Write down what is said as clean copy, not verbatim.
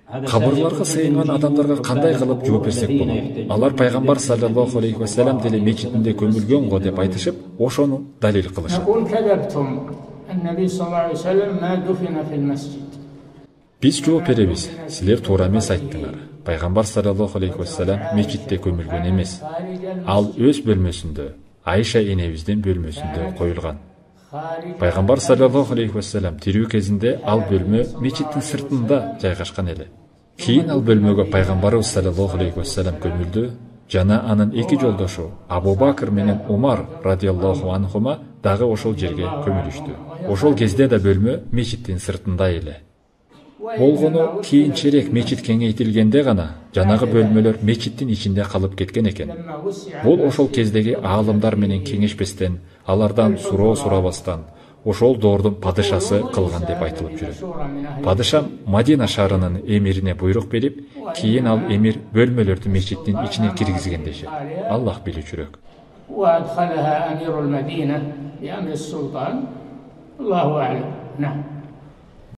Кабырларга сыйынган адамдарга кандай кылып жооп берсек болот? Алар пайгамбар саллаллаху алейхи ва саллям деле мечитинде көмүлгөн го деп айтышып, ошону далил кылышат. Биз жооп беребиз. Силер туура эмес айттыңар. Пайгамбар саллаллаху алейхи ва саллям мечитте көмүлгөн эмес. Ал өз бөлмөсүндө, Айша энебиздин бөлмөсүндө коюлган. Пайгамбар саллаллаху алейхи ва саллям тирүү кезинде ал бөлмө мечиттин сыртында жайгашкан эле. Кийин ал бөлмөгө пайгамбарыбыз саллаллаху алейхи ва саллям көмүлдү жана анын эки жолдошу Абу Бакр менен Умар радиаллаху анхума дагы ошол жерге көмүлүштү. Ошол кезде да бөлмө мечиттин сыртында эле. Болгону кийинчерээк мечит кеңейтилгенде гана жанагы бөлмөлөр мечиттин ичинде калып кеткен экен. Бул ошол кездеги аалымдар менен кеңешпестен, алардан суроо сурабастан, ошол доордун падышасы кылган деп айтылып жүрөт. Падыша Мадина шаарынын эмирине буйрук берип, кийин ал эмир бөлмөлөрдү мечиттин ичине киргизген дешет. Аллах билүүчүрөөк. وأدخلها أمير المدينة بأمر السلطان الله أعلم. نعم.